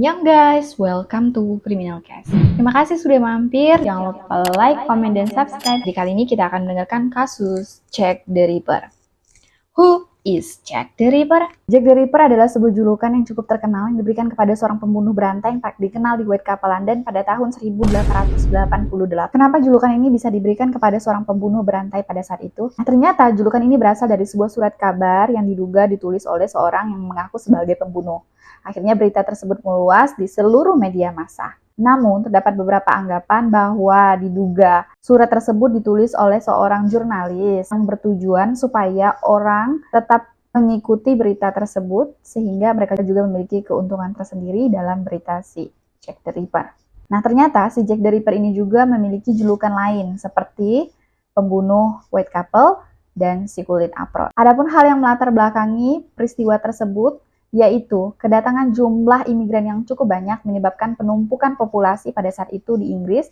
Annyeong guys, welcome to Criminal Case. Terima kasih sudah mampir. Jangan lupa like, comment, dan subscribe. Di kali ini kita akan mendengarkan kasus Jack the Ripper. Who is Jack the Ripper? Jack the Ripper adalah sebuah julukan yang cukup terkenal yang diberikan kepada seorang pembunuh berantai yang dikenal di Whitechapel, London pada tahun 1888. Kenapa julukan ini bisa diberikan kepada seorang pembunuh berantai pada saat itu? Nah, ternyata julukan ini berasal dari sebuah surat kabar yang diduga ditulis oleh seorang yang mengaku sebagai pembunuh. Akhirnya berita tersebut meluas di seluruh media massa. Namun, terdapat beberapa anggapan bahwa diduga surat tersebut ditulis oleh seorang jurnalis yang bertujuan supaya orang tetap mengikuti berita tersebut sehingga mereka juga memiliki keuntungan tersendiri dalam berita si Jack the Ripper. Nah, ternyata si Jack the Ripper ini juga memiliki julukan lain seperti pembunuh Whitechapel dan si kulit aprot. Adapun hal yang melatar belakangi peristiwa tersebut yaitu kedatangan jumlah imigran yang cukup banyak menyebabkan penumpukan populasi pada saat itu di Inggris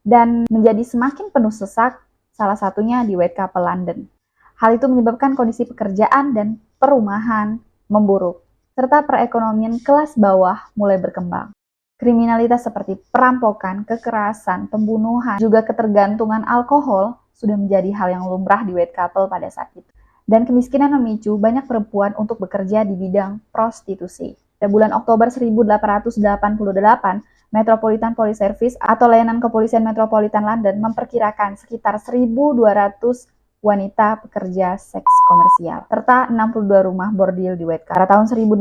dan menjadi semakin penuh sesak, salah satunya di Whitechapel, London. Hal itu menyebabkan kondisi pekerjaan dan perumahan memburuk, serta perekonomian kelas bawah mulai berkembang. Kriminalitas seperti perampokan, kekerasan, pembunuhan, juga ketergantungan alkohol sudah menjadi hal yang lumrah di Whitechapel pada saat itu. Dan kemiskinan memicu banyak perempuan untuk bekerja di bidang prostitusi. Pada bulan Oktober 1888, Metropolitan Police Service atau layanan kepolisian Metropolitan London memperkirakan sekitar 1.200 wanita pekerja seks komersial, serta 62 rumah bordil di Whitechapel. Pada tahun 1886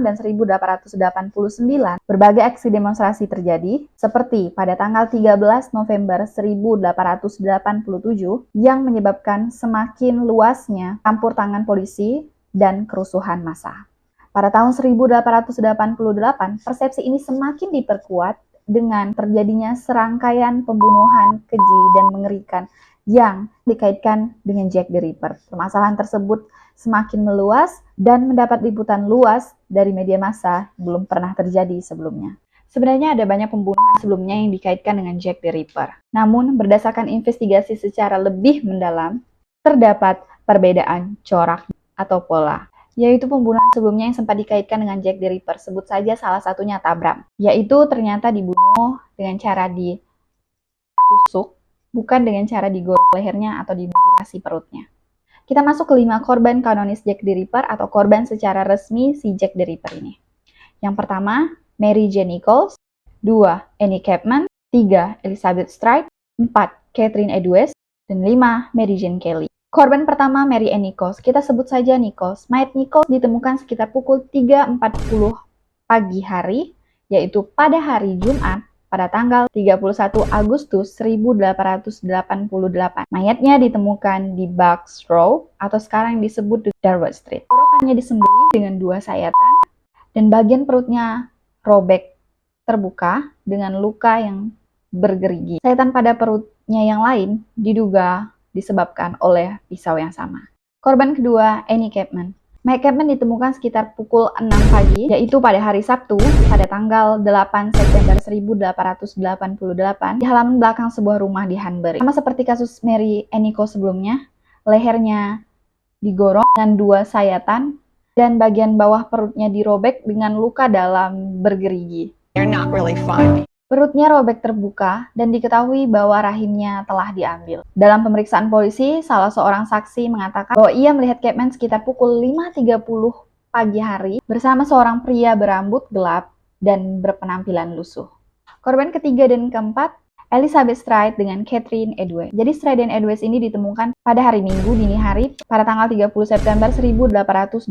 dan 1889, berbagai aksi demonstrasi terjadi, seperti pada tanggal 13 November 1887 yang menyebabkan semakin luasnya campur tangan polisi dan kerusuhan massa. Pada tahun 1888, persepsi ini semakin diperkuat dengan terjadinya serangkaian pembunuhan keji dan mengerikan yang dikaitkan dengan Jack the Ripper. Permasalahan tersebut semakin meluas dan mendapat liputan luas dari media massa belum pernah terjadi sebelumnya. Sebenarnya ada banyak pembunuhan sebelumnya yang dikaitkan dengan Jack the Ripper. Namun, berdasarkan investigasi secara lebih mendalam, terdapat perbedaan corak atau pola, yaitu pembunuhan sebelumnya yang sempat dikaitkan dengan Jack the Ripper. Sebut saja salah satunya Tabram, yaitu ternyata dibunuh dengan cara ditusuk, bukan dengan cara digorok lehernya atau dimutilasi perutnya. Kita masuk ke 5 korban kanonis Jack the Ripper atau korban secara resmi si Jack the Ripper ini. Yang pertama, Mary Jane Nichols. 2. Annie Chapman. 3. Elizabeth Stride. 4. Catherine Edwards. Dan 5. Mary Jane Kelly. Korban pertama, Mary Ann Nichols. Kita sebut saja Nichols. Mayat Nichols ditemukan sekitar pukul 3.40 pagi hari, yaitu pada hari Jumat, pada tanggal 31 Agustus 1888. Mayatnya ditemukan di Bucks Row atau sekarang disebut Darwood Street. Tenggorokannya disembelih dengan 2 sayatan dan bagian perutnya robek terbuka dengan luka yang bergerigi. Sayatan pada perutnya yang lain diduga disebabkan oleh pisau yang sama. Korban kedua, Annie Chapman. Mayat Chapman ditemukan sekitar pukul 6 pagi, yaitu pada hari Sabtu, pada tanggal 8 September 1888, di halaman belakang sebuah rumah di Hanbury. Sama seperti kasus Mary Ann Nichols sebelumnya, lehernya digorok dengan 2 sayatan, dan bagian bawah perutnya dirobek dengan luka dalam bergerigi. They're not really fun. Perutnya robek terbuka dan diketahui bahwa rahimnya telah diambil. Dalam pemeriksaan polisi, salah seorang saksi mengatakan bahwa ia melihat Chapman sekitar pukul 5.30 pagi hari bersama seorang pria berambut gelap dan berpenampilan lusuh. Korban ketiga dan keempat, Elizabeth Stride dengan Catherine Edwards. Jadi Stride dan Edwards ini ditemukan pada hari Minggu dini hari pada tanggal 30 September 1888.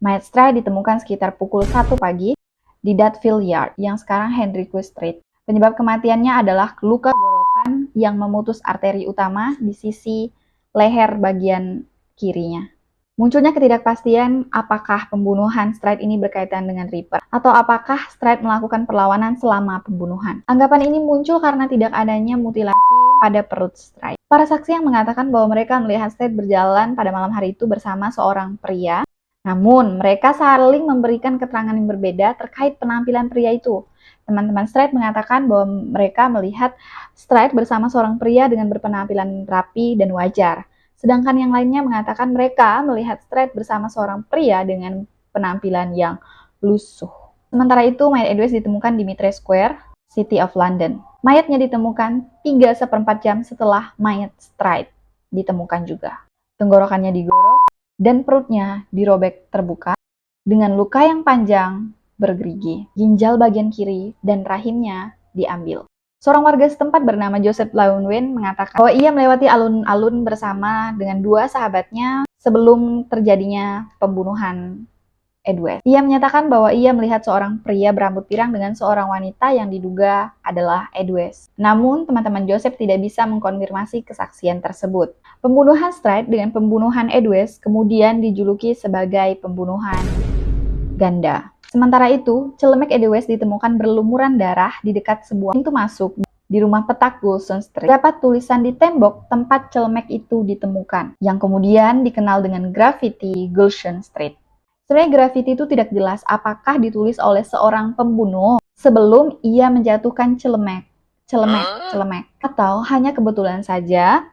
Mayat Stride ditemukan sekitar pukul 1 pagi di Dutfield Yard, yang sekarang Henrique Street. Penyebab kematiannya adalah luka gorokan yang memutus arteri utama di sisi leher bagian kirinya. Munculnya ketidakpastian apakah pembunuhan Stride ini berkaitan dengan Ripper, atau apakah Stride melakukan perlawanan selama pembunuhan. Anggapan ini muncul karena tidak adanya mutilasi pada perut Stride. Para saksi yang mengatakan bahwa mereka melihat Stride berjalan pada malam hari itu bersama seorang pria, namun, mereka saling memberikan keterangan yang berbeda terkait penampilan pria itu. Teman-teman Stride mengatakan bahwa mereka melihat Stride bersama seorang pria dengan berpenampilan rapi dan wajar. Sedangkan yang lainnya mengatakan mereka melihat Stride bersama seorang pria dengan penampilan yang lusuh. Sementara itu, mayat Edwes ditemukan di Mitre Square, City of London. Mayatnya ditemukan 3/4 jam setelah mayat Stride ditemukan juga. Tenggorokannya digorok dan perutnya dirobek terbuka dengan luka yang panjang bergerigi. Ginjal bagian kiri dan rahimnya diambil. Seorang warga setempat bernama Joseph Launwen mengatakan bahwa ia melewati alun-alun bersama dengan 2 sahabatnya sebelum terjadinya pembunuhan Edwes. Ia menyatakan bahwa ia melihat seorang pria berambut pirang dengan seorang wanita yang diduga adalah Edwes. Namun, teman-teman Joseph tidak bisa mengkonfirmasi kesaksian tersebut. Pembunuhan Stride dengan pembunuhan Edwes kemudian dijuluki sebagai pembunuhan ganda. Sementara itu, celemek Edwes ditemukan berlumuran darah di dekat sebuah pintu masuk di rumah petak Gulson Street. Dapat tulisan di tembok tempat celemek itu ditemukan, yang kemudian dikenal dengan grafiti Gulson Street. Sebenarnya grafiti itu tidak jelas apakah ditulis oleh seorang pembunuh sebelum ia menjatuhkan celemek, atau hanya kebetulan saja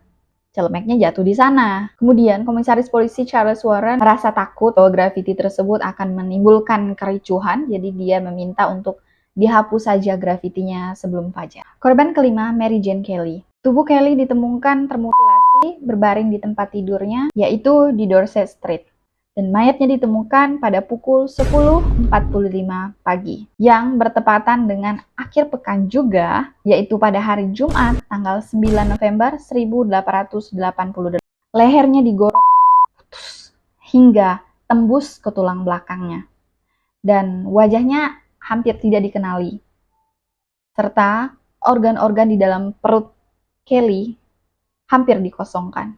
celemeknya jatuh di sana. Kemudian, Komisaris Polisi Charles Warren merasa takut bahwa grafiti tersebut akan menimbulkan kericuhan, jadi dia meminta untuk dihapus saja grafitinya sebelum fajar. Korban kelima, Mary Jane Kelly. Tubuh Kelly ditemukan termutilasi berbaring di tempat tidurnya, yaitu di Dorset Street. Dan mayatnya ditemukan pada pukul 10.45 pagi, yang bertepatan dengan akhir pekan juga, yaitu pada hari Jumat, tanggal 9 November 1888. Lehernya digorok putus hingga tembus ke tulang belakangnya, dan wajahnya hampir tidak dikenali, serta organ-organ di dalam perut Kelly hampir dikosongkan.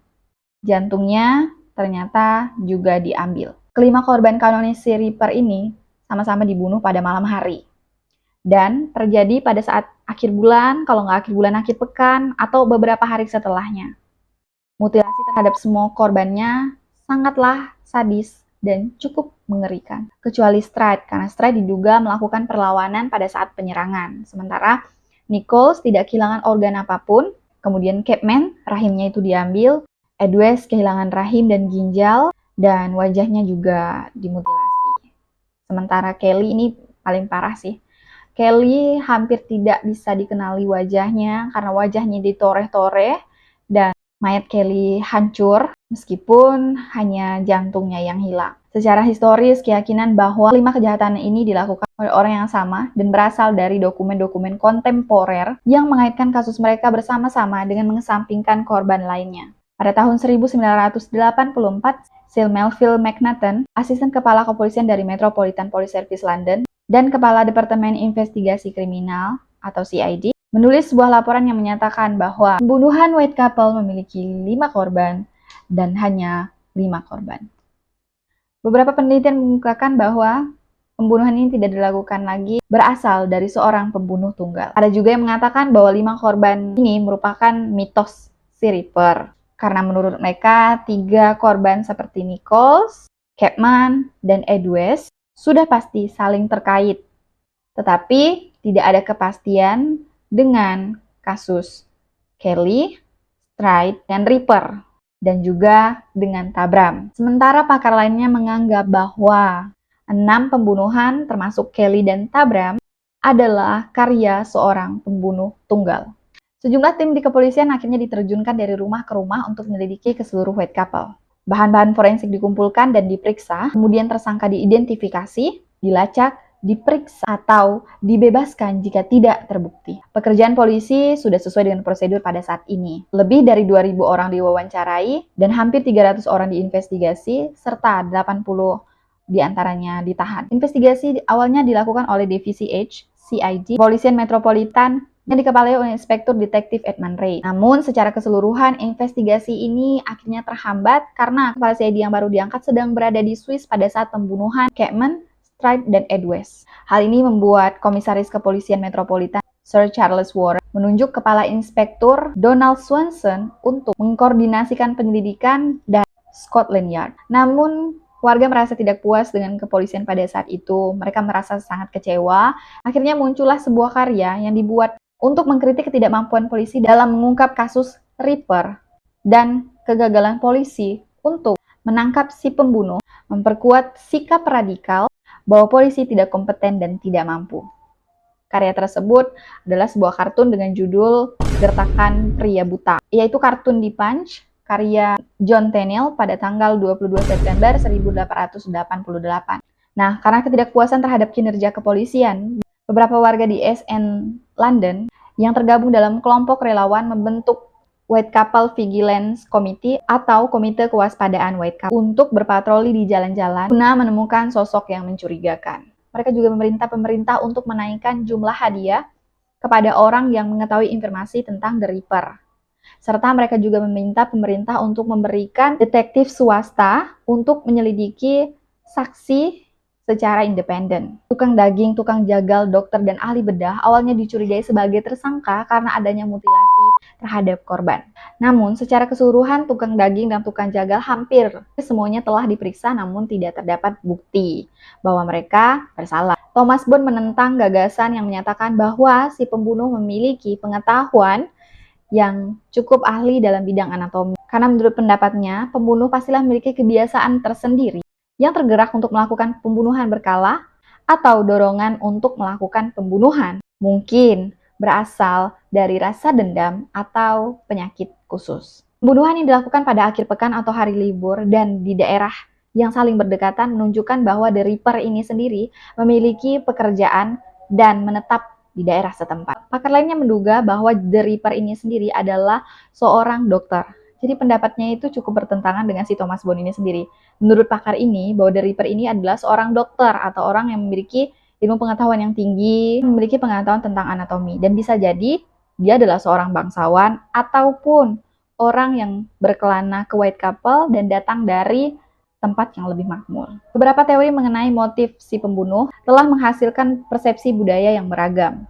Jantungnya ternyata juga diambil. Kelima korban kanonis si Ripper ini sama-sama dibunuh pada malam hari. Dan terjadi pada saat akhir bulan, kalau nggak akhir bulan, akhir pekan, atau beberapa hari setelahnya. Mutilasi terhadap semua korbannya sangatlah sadis dan cukup mengerikan. Kecuali Stride, karena Stride diduga melakukan perlawanan pada saat penyerangan. Sementara Nichols tidak kehilangan organ apapun, kemudian Chapman, rahimnya itu diambil, Edwes kehilangan rahim dan ginjal, dan wajahnya juga dimutilasi. Sementara Kelly ini paling parah sih. Kelly hampir tidak bisa dikenali wajahnya karena wajahnya ditoreh-toreh, dan mayat Kelly hancur meskipun hanya jantungnya yang hilang. Secara historis, keyakinan bahwa 5 kejahatan ini dilakukan oleh orang yang sama dan berasal dari dokumen-dokumen kontemporer yang mengaitkan kasus mereka bersama-sama dengan mengesampingkan korban lainnya. Pada tahun 1984, Sir Melville McNaughton, asisten kepala kepolisian dari Metropolitan Police Service London dan kepala Departemen Investigasi Kriminal atau CID, menulis sebuah laporan yang menyatakan bahwa pembunuhan White Couple memiliki 5 korban dan hanya 5 korban. Beberapa penelitian mengemukakan bahwa pembunuhan ini tidak dilakukan lagi berasal dari seorang pembunuh tunggal. Ada juga yang mengatakan bahwa 5 korban ini merupakan mitos si Ripper. Karena menurut mereka, 3 korban seperti Nichols, Chapman, dan Edwes sudah pasti saling terkait. Tetapi tidak ada kepastian dengan kasus Kelly, Stride, dan Ripper, dan juga dengan Tabram. Sementara pakar lainnya menganggap bahwa 6 pembunuhan termasuk Kelly dan Tabram adalah karya seorang pembunuh tunggal. Sejumlah tim di kepolisian akhirnya diterjunkan dari rumah ke rumah untuk menyelidiki ke seluruh White Couple. Bahan-bahan forensik dikumpulkan dan diperiksa, kemudian tersangka diidentifikasi, dilacak, diperiksa, atau dibebaskan jika tidak terbukti. Pekerjaan polisi sudah sesuai dengan prosedur pada saat ini. Lebih dari 2.000 orang diwawancarai dan hampir 300 orang diinvestigasi, serta 80 diantaranya ditahan. Investigasi awalnya dilakukan oleh Divisi H, CID, Kepolisian Metropolitan, yang dikepalai oleh Inspektur Detektif Edmund Ray. Namun, secara keseluruhan, investigasi ini akhirnya terhambat karena kepala CID yang baru diangkat sedang berada di Swiss pada saat pembunuhan Chapman, Stride, dan Edwes. Hal ini membuat Komisaris Kepolisian Metropolitan Sir Charles Warren menunjuk Kepala Inspektur Donald Swanson untuk mengkoordinasikan penyelidikan dan Scotland Yard. Namun, warga merasa tidak puas dengan kepolisian pada saat itu. Mereka merasa sangat kecewa. Akhirnya muncullah sebuah karya yang dibuat untuk mengkritik ketidakmampuan polisi dalam mengungkap kasus Ripper dan kegagalan polisi untuk menangkap si pembunuh, memperkuat sikap radikal, bahwa polisi tidak kompeten dan tidak mampu. Karya tersebut adalah sebuah kartun dengan judul Gertakan Pria Buta, yaitu kartun di Punch, karya John Tenniel pada tanggal 22 September 1888. Nah, karena ketidakpuasan terhadap kinerja kepolisian, beberapa warga di SN London yang tergabung dalam kelompok relawan membentuk Whitechapel Vigilance Committee atau Komite Kewaspadaan Whitechapel untuk berpatroli di jalan-jalan guna menemukan sosok yang mencurigakan. Mereka juga memerintah pemerintah untuk menaikkan jumlah hadiah kepada orang yang mengetahui informasi tentang The Reaper. Serta mereka juga meminta pemerintah untuk memberikan detektif swasta untuk menyelidiki saksi secara independen. Tukang daging, tukang jagal, dokter, dan ahli bedah awalnya dicurigai sebagai tersangka karena adanya mutilasi terhadap korban. Namun, secara keseluruhan, tukang daging dan tukang jagal hampir semuanya telah diperiksa namun tidak terdapat bukti bahwa mereka bersalah. Thomas Bone menentang gagasan yang menyatakan bahwa si pembunuh memiliki pengetahuan yang cukup ahli dalam bidang anatomi. Karena menurut pendapatnya, pembunuh pastilah memiliki kebiasaan tersendiri yang tergerak untuk melakukan pembunuhan berkala atau dorongan untuk melakukan pembunuhan. Mungkin berasal dari rasa dendam atau penyakit khusus. Pembunuhan yang dilakukan pada akhir pekan atau hari libur dan di daerah yang saling berdekatan menunjukkan bahwa The Reaper ini sendiri memiliki pekerjaan dan menetap di daerah setempat. Pakar lainnya menduga bahwa The Reaper ini sendiri adalah seorang dokter. Jadi pendapatnya itu cukup bertentangan dengan si Thomas Bone ini sendiri. Menurut pakar ini, bahwa The Reaper ini adalah seorang dokter atau orang yang memiliki ilmu pengetahuan yang tinggi, memiliki pengetahuan tentang anatomi, dan bisa jadi dia adalah seorang bangsawan ataupun orang yang berkelana ke Whitechapel dan datang dari tempat yang lebih makmur. Beberapa teori mengenai motif si pembunuh telah menghasilkan persepsi budaya yang beragam,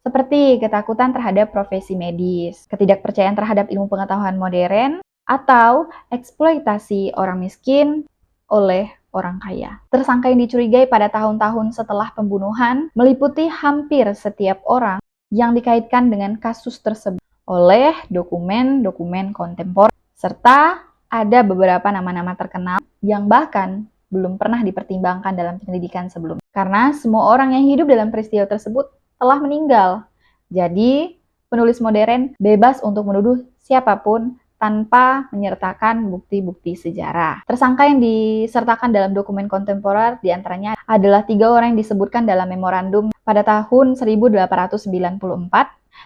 seperti ketakutan terhadap profesi medis, ketidakpercayaan terhadap ilmu pengetahuan modern, atau eksploitasi orang miskin oleh orang kaya. Tersangka yang dicurigai pada tahun-tahun setelah pembunuhan meliputi hampir setiap orang yang dikaitkan dengan kasus tersebut oleh dokumen-dokumen kontemporer, serta ada beberapa nama-nama terkenal yang bahkan belum pernah dipertimbangkan dalam penyelidikan sebelumnya. Karena semua orang yang hidup dalam peristiwa tersebut telah meninggal. Jadi, penulis modern bebas untuk menuduh siapapun tanpa menyertakan bukti-bukti sejarah. Tersangka yang disertakan dalam dokumen kontemporer diantaranya adalah 3 orang yang disebutkan dalam memorandum pada tahun 1894,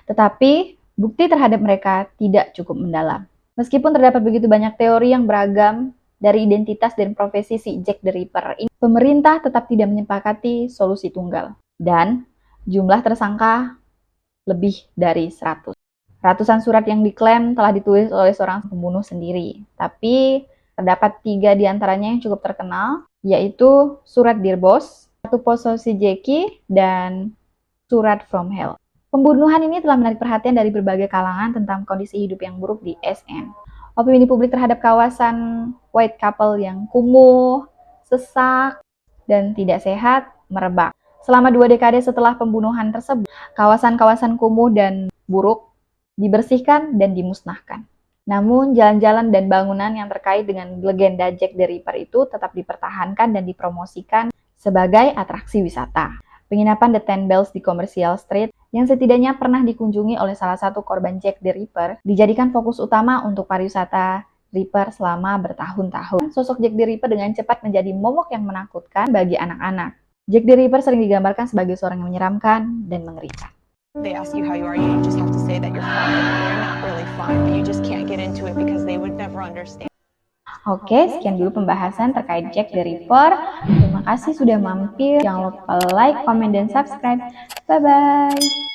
tetapi bukti terhadap mereka tidak cukup mendalam. Meskipun terdapat begitu banyak teori yang beragam dari identitas dan profesi si Jack the Ripper ini, pemerintah tetap tidak menyepakati solusi tunggal. Dan jumlah tersangka lebih dari 100. Ratusan surat yang diklaim telah ditulis oleh seorang pembunuh sendiri. Tapi terdapat 3 diantaranya yang cukup terkenal, yaitu surat Dear Boss, satu posisi Jackie, dan surat From Hell. Pembunuhan ini telah menarik perhatian dari berbagai kalangan tentang kondisi hidup yang buruk di SN. Opini publik terhadap kawasan Whitechapel yang kumuh, sesak, dan tidak sehat merebak. Selama 2 dekade setelah pembunuhan tersebut, kawasan-kawasan kumuh dan buruk dibersihkan dan dimusnahkan. Namun, jalan-jalan dan bangunan yang terkait dengan legenda Jack the Ripper itu tetap dipertahankan dan dipromosikan sebagai atraksi wisata. Penginapan The Ten Bells di Commercial Street yang setidaknya pernah dikunjungi oleh salah satu korban Jack the Ripper dijadikan fokus utama untuk pariwisata Ripper selama bertahun-tahun. Sosok Jack the Ripper dengan cepat menjadi momok yang menakutkan bagi anak-anak. Jack the Ripper sering digambarkan sebagai seorang yang menyeramkan dan mengerikan. They ask you how you are, you just have to say that you're fine. You're not really fine, but you just can't get into it because they would never understand. Oke, sekian dulu pembahasan terkait Jack the Ripper. Terima kasih sudah mampir. Jangan lupa like, comment, dan subscribe. Bye-bye.